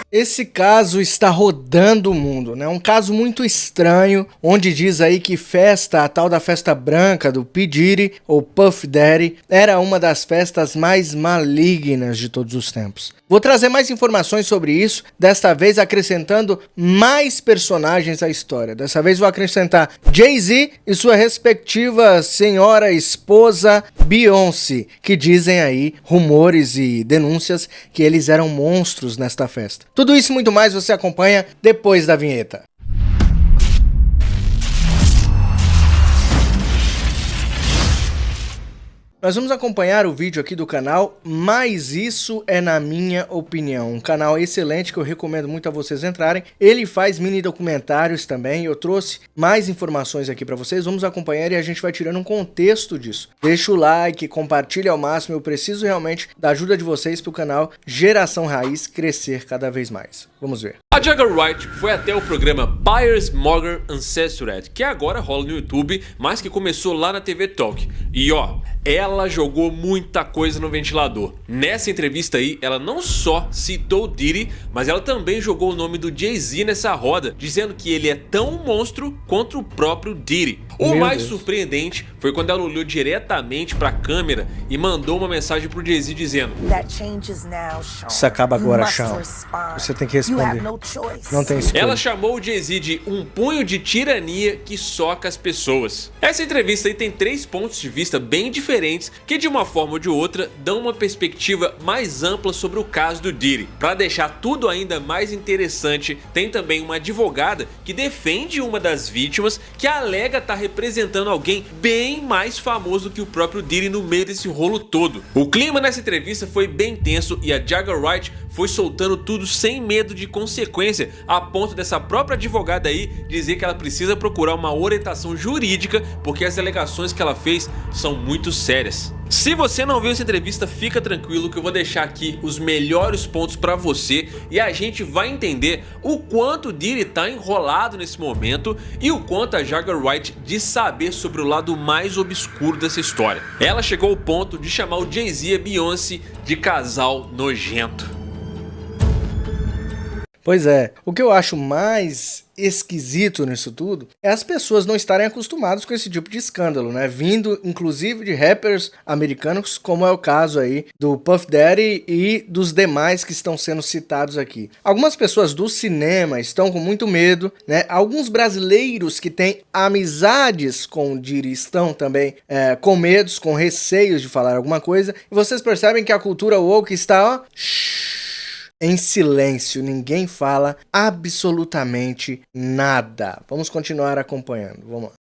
Esse caso está rodando o mundo, né? Um caso muito estranho, onde diz aí que a tal da festa branca do P. Diddy, ou Puff Daddy, era uma das festas mais malignas de todos os tempos. Vou trazer mais informações sobre isso, desta vez acrescentando mais personagens à história. Dessa vez vou acrescentar Jay-Z e sua respectiva senhora esposa Beyoncé, que dizem aí rumores e denúncias que eles eram monstros nesta festa. Tudo isso e muito mais você acompanha depois da vinheta. Nós vamos acompanhar o vídeo aqui do canal, mas isso é na minha opinião. Um canal excelente que eu recomendo muito a vocês entrarem. Ele faz mini documentários também. Eu trouxe mais informações aqui para vocês. Vamos acompanhar e a gente vai tirando um contexto disso. Deixa o like, compartilha ao máximo. Eu preciso realmente da ajuda de vocês para o canal Geração Raiz crescer cada vez mais. Vamos ver. A Jagger Wright foi até o programa Piers Morgan Uncensored, que agora rola no YouTube, mas que começou lá na TV Talk. E ó, ela jogou muita coisa no ventilador. Nessa entrevista aí, ela não só citou o Diddy, mas ela também jogou o nome do Jay-Z nessa roda, dizendo que ele é tão um monstro quanto o próprio Diddy. O mais surpreendente foi quando ela olhou diretamente para a câmera e mandou uma mensagem pro Jay-Z dizendo: isso acaba agora, Sean. Você tem que responder. Não tem escolha. Ela chamou o Jay-Z de um punho de tirania que soca as pessoas. Essa entrevista aí tem 3 pontos de vista bem diferentes que de uma forma ou de outra dão uma perspectiva mais ampla sobre o caso do Diddy. Para deixar tudo ainda mais interessante, tem também uma advogada que defende uma das vítimas que alega estar representando alguém bem mais famoso que o próprio Diddy no meio desse rolo todo. O clima nessa entrevista foi bem tenso e a Jagger Wright foi soltando tudo sem medo de consequência, a ponto dessa própria advogada aí dizer que ela precisa procurar uma orientação jurídica porque as alegações que ela fez são muito sérias. Se você não viu essa entrevista, fica tranquilo que eu vou deixar aqui os melhores pontos pra você e a gente vai entender o quanto o Diddy tá enrolado nesse momento e o quanto a Jagger Wright diz saber sobre o lado mais obscuro dessa história. Ela chegou ao ponto de chamar o Jay-Z e a Beyoncé de casal nojento. Pois é, o que eu acho mais esquisito nisso tudo é as pessoas não estarem acostumadas com esse tipo de escândalo, né? Vindo inclusive de rappers americanos, como é o caso aí do Puff Daddy e dos demais que estão sendo citados aqui. Algumas pessoas do cinema estão com muito medo, né? Alguns brasileiros que têm amizades com o Diddy estão também com medos, com receios de falar alguma coisa. E vocês percebem que a cultura woke está, ó, em silêncio, ninguém fala absolutamente nada. Vamos continuar acompanhando, vamos lá.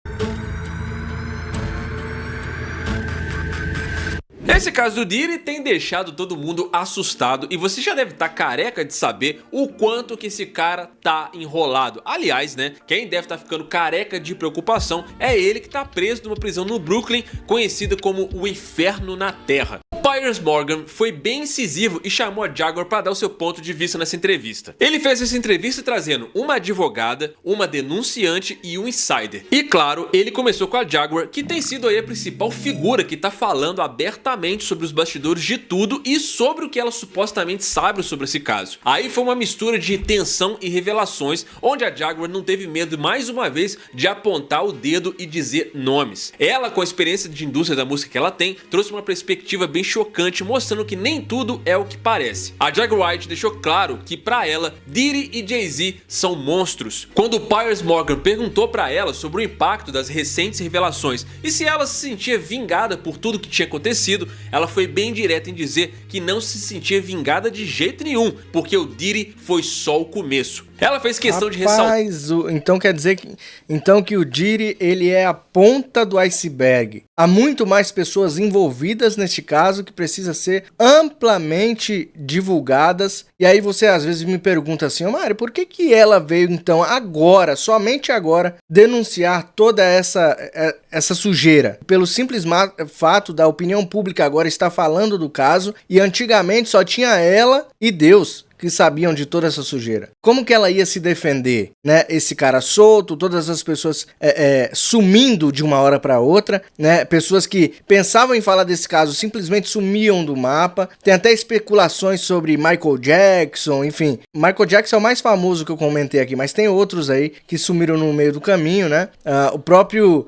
Esse caso do Diddy tem deixado todo mundo assustado e você já deve estar careca de saber o quanto que esse cara tá enrolado. Aliás, né, quem deve estar ficando careca de preocupação é ele que tá preso numa prisão no Brooklyn, conhecida como o Inferno na Terra. Piers Morgan foi bem incisivo e chamou a Jagger para dar o seu ponto de vista nessa entrevista. Ele fez essa entrevista trazendo uma advogada, uma denunciante e um insider. E claro, ele começou com a Jagger, que tem sido aí a principal figura que tá falando abertamente sobre os bastidores de tudo e sobre o que ela supostamente sabe sobre esse caso. Aí foi uma mistura de tensão e revelações, onde a Jagger não teve medo mais uma vez de apontar o dedo e dizer nomes. Ela, com a experiência de indústria da música que ela tem, trouxe uma perspectiva bem chocante, mostrando que nem tudo é o que parece. A Jagger Wright deixou claro que pra ela, Diddy e Jay-Z são monstros. Quando Piers Morgan perguntou pra ela sobre o impacto das recentes revelações e se ela se sentia vingada por tudo que tinha acontecido, ela foi bem direta em dizer que não se sentia vingada de jeito nenhum, porque o Diddy foi só o começo. Ela fez questão de ressaltar. Então quer dizer que o Diddy, ele é a ponta do iceberg. Há muito mais pessoas envolvidas neste caso que precisam ser amplamente divulgadas. E aí você às vezes me pergunta assim: Mário, por que ela veio então agora, somente agora, denunciar toda essa sujeira? Pelo simples fato da opinião pública agora estar falando do caso e antigamente só tinha ela e Deus que sabiam de toda essa sujeira. Como que ela ia se defender, né? Esse cara solto, todas as pessoas sumindo de uma hora para outra, né? Pessoas que pensavam em falar desse caso simplesmente sumiam do mapa. Tem até especulações sobre Michael Jackson, enfim. Michael Jackson é o mais famoso que eu comentei aqui, mas tem outros aí que sumiram no meio do caminho, né? O próprio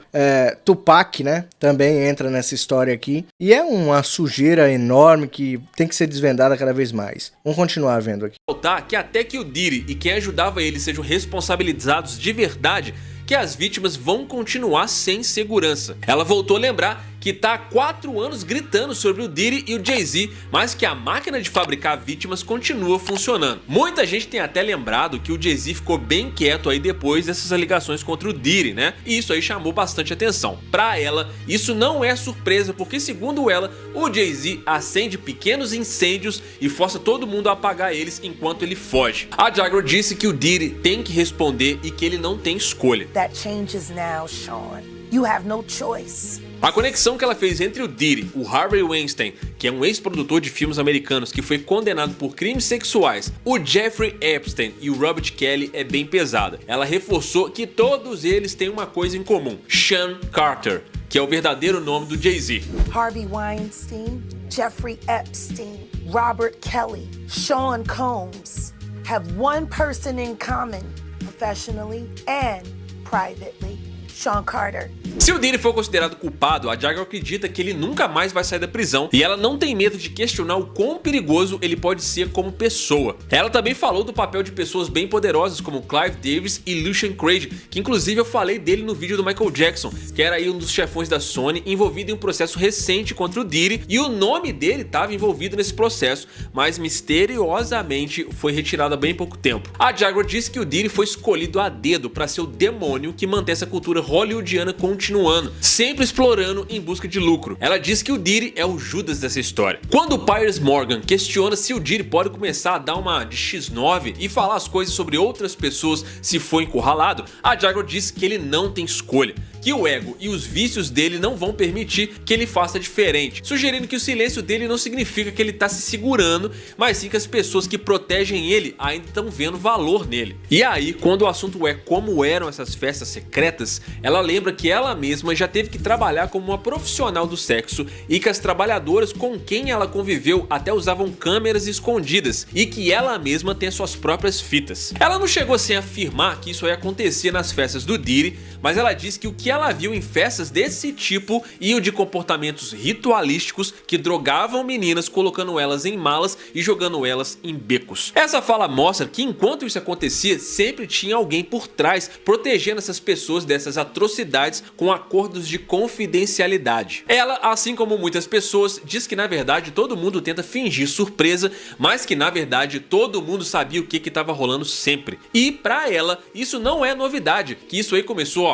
Tupac, né? Também entra nessa história aqui. E é uma sujeira enorme que tem que ser desvendada cada vez mais. Vamos continuar vendo aqui. Notar que até que o Diddy e quem ajudava ele sejam responsabilizados de verdade, que as vítimas vão continuar sem segurança. Ela voltou a lembrar que tá há 4 anos gritando sobre o Diddy e o Jay-Z, mas que a máquina de fabricar vítimas continua funcionando. Muita gente tem até lembrado que o Jay-Z ficou bem quieto aí depois dessas alegações contra o Diddy, né? E isso aí chamou bastante atenção. Pra ela, isso não é surpresa, porque segundo ela, o Jay-Z acende pequenos incêndios e força todo mundo a apagar eles enquanto ele foge. A Jaguar disse que o Diddy tem que responder e que ele não tem escolha. That changes now, Sean. You have no choice. A conexão que ela fez entre o Diddy, o Harvey Weinstein, que é um ex-produtor de filmes americanos que foi condenado por crimes sexuais, o Jeffrey Epstein e o Robert Kelly é bem pesada. Ela reforçou que todos eles têm uma coisa em comum: Sean Carter, que é o verdadeiro nome do Jay-Z. Harvey Weinstein, Jeffrey Epstein, Robert Kelly, Sean Combs have one person in common, professionally and privately: Sean Carter. Se o Diddy for considerado culpado, a Jaguar acredita que ele nunca mais vai sair da prisão e ela não tem medo de questionar o quão perigoso ele pode ser como pessoa. Ela também falou do papel de pessoas bem poderosas como Clive Davis e Lucian Craig, que inclusive eu falei dele no vídeo do Michael Jackson, que era aí um dos chefões da Sony envolvido em um processo recente contra o Diddy, e o nome dele estava envolvido nesse processo, mas misteriosamente foi retirado há bem pouco tempo. A Jaguar disse que o Diddy foi escolhido a dedo para ser o demônio que mantém essa cultura hollywoodiana continuando, sempre explorando em busca de lucro. Ela diz que o Diddy é o Judas dessa história. Quando o Piers Morgan questiona se o Diddy pode começar a dar uma de X9 e falar as coisas sobre outras pessoas se for encurralado, a Jaguar diz que ele não tem escolha, que o ego e os vícios dele não vão permitir que ele faça diferente, sugerindo que o silêncio dele não significa que ele tá se segurando, mas sim que as pessoas que protegem ele ainda estão vendo valor nele. E aí, quando o assunto é como eram essas festas secretas, ela lembra que ela mesma já teve que trabalhar como uma profissional do sexo e que as trabalhadoras com quem ela conviveu até usavam câmeras escondidas e que ela mesma tem suas próprias fitas. Ela não chegou assim a afirmar que isso ia acontecer nas festas do Diddy, mas ela diz que o que ela viu em festas desse tipo iam de comportamentos ritualísticos que drogavam meninas, colocando elas em malas e jogando elas em becos. Essa fala mostra que enquanto isso acontecia, sempre tinha alguém por trás protegendo essas pessoas dessas atrocidades com acordos de confidencialidade. Ela, assim como muitas pessoas, diz que na verdade todo mundo tenta fingir surpresa, mas que na verdade todo mundo sabia o que estava rolando sempre. E pra ela, isso não é novidade, que isso aí começou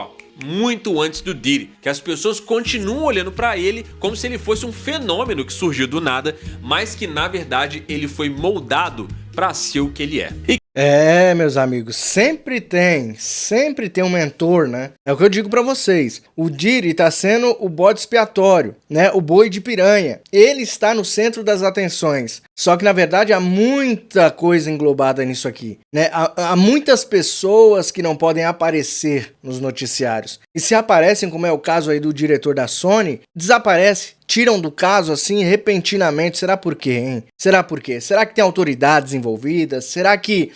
muito antes do Diddy, que as pessoas continuam olhando pra ele como se ele fosse um fenômeno que surgiu do nada, mas que na verdade ele foi moldado pra ser o que ele é. Meus amigos, sempre tem um mentor, né? É o que eu digo pra vocês. O Diddy tá sendo o bode expiatório, né? O boi de piranha. Ele está no centro das atenções. Só que na verdade há muita coisa englobada nisso aqui, né? Há muitas pessoas que não podem aparecer nos noticiários. E se aparecem, como é o caso aí do diretor da Sony, desaparece. Tiram do caso assim repentinamente. Será por quê, hein? Será por quê? Será que tem autoridades envolvidas? Será que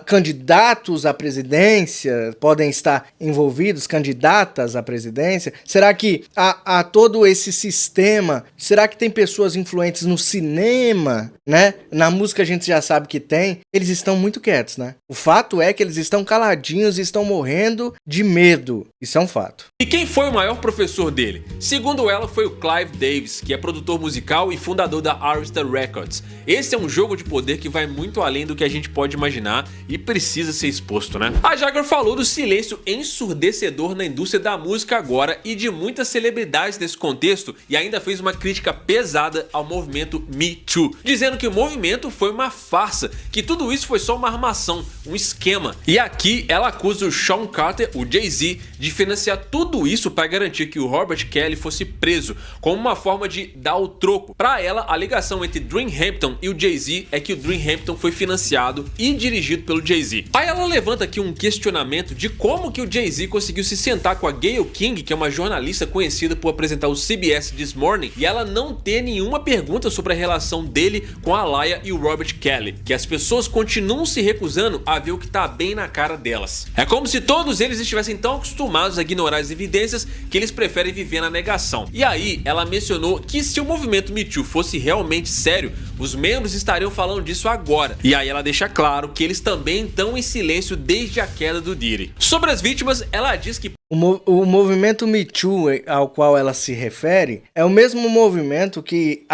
candidatos à presidência podem estar envolvidos? Candidatas à presidência? Será que há todo esse sistema? Será que tem pessoas influentes no cinema? Né? Na música a gente já sabe que tem. Eles estão muito quietos, né? O fato é que eles estão caladinhos e estão morrendo de medo. Isso é um fato. E quem foi o maior professor dele? Segundo ela, foi o Clive Davis, que é produtor musical e fundador da Arista Records. Esse é um jogo de poder que vai muito além do que a gente pode imaginar e precisa ser exposto, né? A Jaguar falou do silêncio ensurdecedor na indústria da música agora e de muitas celebridades nesse contexto, e ainda fez uma crítica pesada ao movimento Me Too, dizendo dizendo que o movimento foi uma farsa, que tudo isso foi só uma armação, um esquema. E aqui ela acusa o Sean Carter, o Jay-Z, de financiar tudo isso para garantir que o Robert Kelly fosse preso, como uma forma de dar o troco. Para ela, a ligação entre Dream Hampton e o Jay-Z é que o Dream Hampton foi financiado e dirigido pelo Jay-Z. Aí ela levanta aqui um questionamento de como que o Jay-Z conseguiu se sentar com a Gayle King, que é uma jornalista conhecida por apresentar o CBS This Morning, e ela não ter nenhuma pergunta sobre a relação dele com a Alaia e o Robert Kelly, que as pessoas continuam se recusando a ver o que tá bem na cara delas. É como se todos eles estivessem tão acostumados a ignorar as evidências que eles preferem viver na negação. E aí ela mencionou que se o movimento Me Too fosse realmente sério, os membros estariam falando disso agora. E aí ela deixa claro que eles também estão em silêncio desde a queda do Diddy. Sobre as vítimas, ela diz que o movimento Me Too ao qual ela se refere é o mesmo movimento que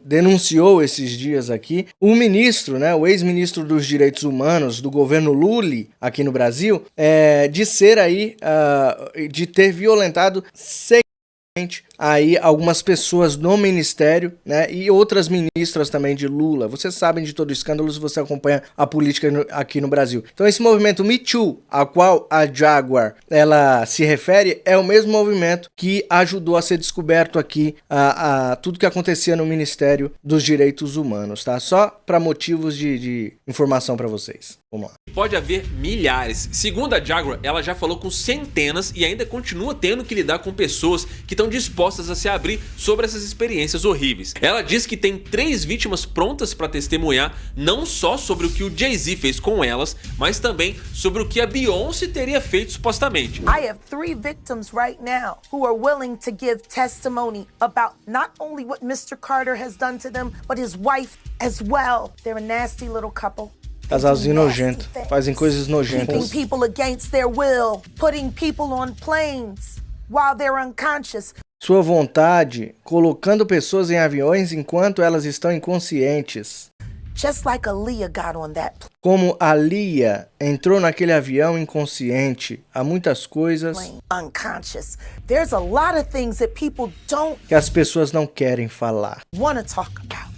denunciou esses dias aqui o ministro, né, o ex-ministro dos Direitos Humanos do governo Lula aqui no Brasil, de ter violentado aí algumas pessoas no ministério, né, e outras ministras também de Lula. Vocês sabem de todo o escândalo se você acompanha a política aqui no Brasil. Então esse movimento Me Too, ao qual a Jaguar ela se refere, é o mesmo movimento que ajudou a ser descoberto aqui tudo que acontecia no Ministério dos Direitos Humanos, tá? Só para motivos de informação para vocês. Vamos lá. Pode haver milhares. Segundo a Jaguar, ela já falou com centenas e ainda continua tendo que lidar com pessoas que estão dispostas a se abrir sobre essas experiências horríveis. Ela diz que tem 3 vítimas prontas para testemunhar, não só sobre o que o Jay-Z fez com elas, mas também sobre o que a Beyoncé teria feito supostamente. I have 3 victims right now who are willing to give testimony about not only what Mr. Carter has done to them, but his wife as well. They're a nasty little couple. Casalzinho nojento, fazem coisas nojentas. Keeping people against their will, putting people on planes while they're unconscious. Sua vontade, colocando pessoas em aviões enquanto elas estão inconscientes. Just like Aaliyah got on that plane. Como Aaliyah entrou naquele avião inconsciente, há muitas coisas Unconscious. There's a lot of things that people don't que as pessoas não querem falar. want to talk about.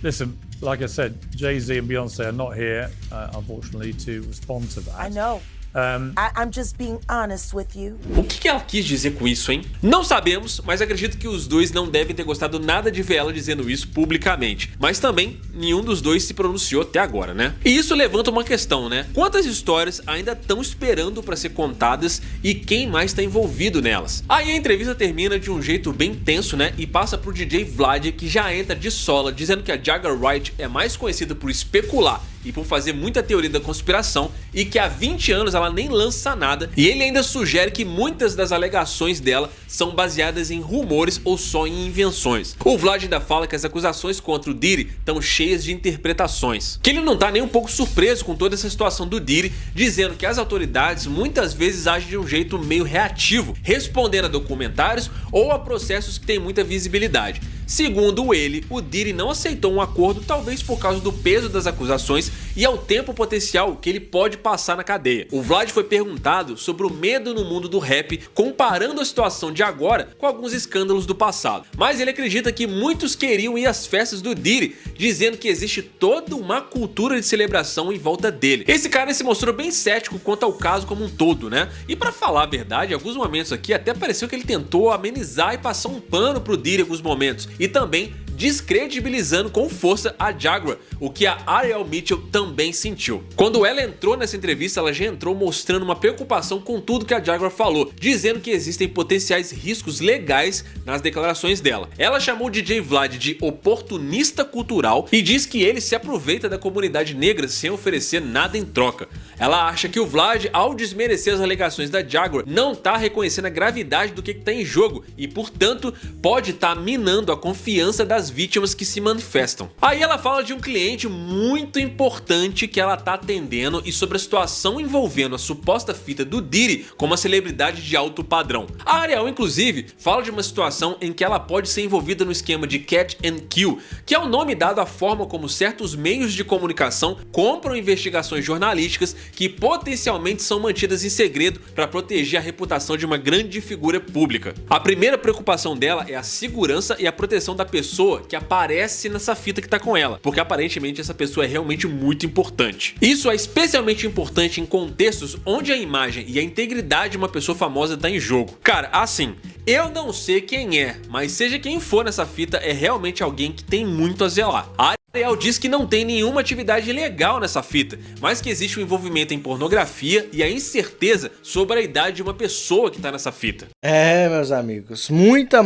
Listen, like I said, Jay-Z and Beyonce are not here, unfortunately, to respond to that. I know. I'm just being honest with you. O que ela quis dizer com isso, hein? Não sabemos, mas acredito que os dois não devem ter gostado nada de ver ela dizendo isso publicamente. Mas também, nenhum dos dois se pronunciou até agora, né? E isso levanta uma questão, né? Quantas histórias ainda estão esperando para ser contadas e quem mais está envolvido nelas? Aí a entrevista termina de um jeito bem tenso, né? E passa pro DJ Vlad, que já entra de sola, dizendo que a Jaguar Wright é mais conhecida por especular e por fazer muita teoria da conspiração e que há 20 anos ela nem lança nada, e ele ainda sugere que muitas das alegações dela são baseadas em rumores ou só em invenções. O Vlad ainda fala que as acusações contra o Diddy estão cheias de interpretações, que ele não tá nem um pouco surpreso com toda essa situação do Diddy, dizendo que as autoridades muitas vezes agem de um jeito meio reativo, respondendo a documentários ou a processos que têm muita visibilidade. Segundo ele, o Diddy não aceitou um acordo, talvez por causa do peso das acusações e ao tempo potencial que ele pode passar na cadeia. O Vlad foi perguntado sobre o medo no mundo do rap, comparando a situação de agora com alguns escândalos do passado. Mas ele acredita que muitos queriam ir às festas do Diddy, dizendo que existe toda uma cultura de celebração em volta dele. Esse cara se mostrou bem cético quanto ao caso como um todo, né? E pra falar a verdade, em alguns momentos aqui até pareceu que ele tentou amenizar e passar um pano pro Diddy em alguns momentos. E também descredibilizando com força a Jaguar, o que a Ariel Mitchell também sentiu. Quando ela entrou nessa entrevista, ela já entrou mostrando uma preocupação com tudo que a Jaguar falou, dizendo que existem potenciais riscos legais nas declarações dela. Ela chamou o DJ Vlad de oportunista cultural e diz que ele se aproveita da comunidade negra sem oferecer nada em troca. Ela acha que o Vlad, ao desmerecer as alegações da Jaguar, não tá reconhecendo a gravidade do que tá em jogo e, portanto, pode estar minando a confiança das vítimas que se manifestam. Aí ela fala de um cliente muito importante que ela tá atendendo e sobre a situação envolvendo a suposta fita do Diddy com uma celebridade de alto padrão. A Ariel, inclusive, fala de uma situação em que ela pode ser envolvida no esquema de catch and kill, que é o nome dado à forma como certos meios de comunicação compram investigações jornalísticas que potencialmente são mantidas em segredo para proteger a reputação de uma grande figura pública. A primeira preocupação dela é a segurança e a proteção da pessoa que aparece nessa fita que tá com ela, porque aparentemente essa pessoa é realmente muito importante. Isso é especialmente importante em contextos onde a imagem e a integridade de uma pessoa famosa tá em jogo. Cara, assim, eu não sei quem é, mas seja quem for nessa fita, é realmente alguém que tem muito a zelar. A Ariel diz que não tem nenhuma atividade ilegal nessa fita, mas que existe um envolvimento em pornografia e a incerteza sobre a idade de uma pessoa que tá nessa fita. É, meus amigos, muita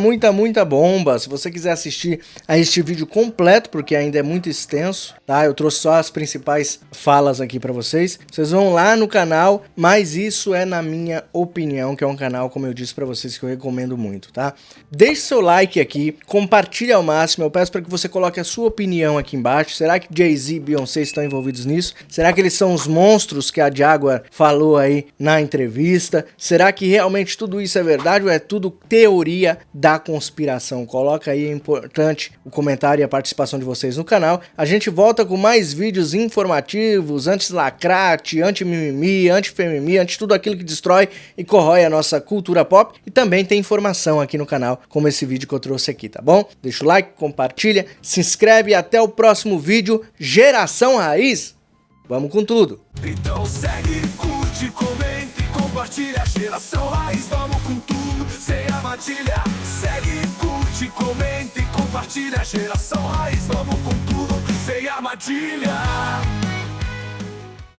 bomba. Se você quiser assistir a este vídeo completo, porque ainda é muito extenso, tá? Eu trouxe só as principais falas aqui pra vocês. Vocês vão lá no canal, mas isso é na minha opinião, que é um canal, como eu disse pra vocês, que eu recomendo muito, tá? Deixe seu like aqui, compartilhe ao máximo. Eu peço pra que você coloque a sua opinião aqui embaixo. Será que Jay-Z e Beyoncé estão envolvidos nisso? Será que eles são os monstros que a Jaguar falou aí na entrevista? Será que realmente tudo isso é verdade ou é tudo teoria da conspiração? Coloca aí, é importante o comentário e a participação de vocês no canal. A gente volta com mais vídeos informativos, anti-lacrate, anti-mimimi, anti-femimi, anti tudo aquilo que destrói e corrói a nossa cultura pop. E também tem informação aqui no canal, como esse vídeo que eu trouxe aqui, tá bom? Deixa o like, compartilha, se inscreve e até o próximo vídeo. Geração Raiz, vamos com tudo! Então segue, curte, comenta e compartilha. Geração Raiz, vamos com tudo, sem armadilha. Segue, curte, comenta e compartilha. Geração Raiz, vamos com tudo, sem armadilha.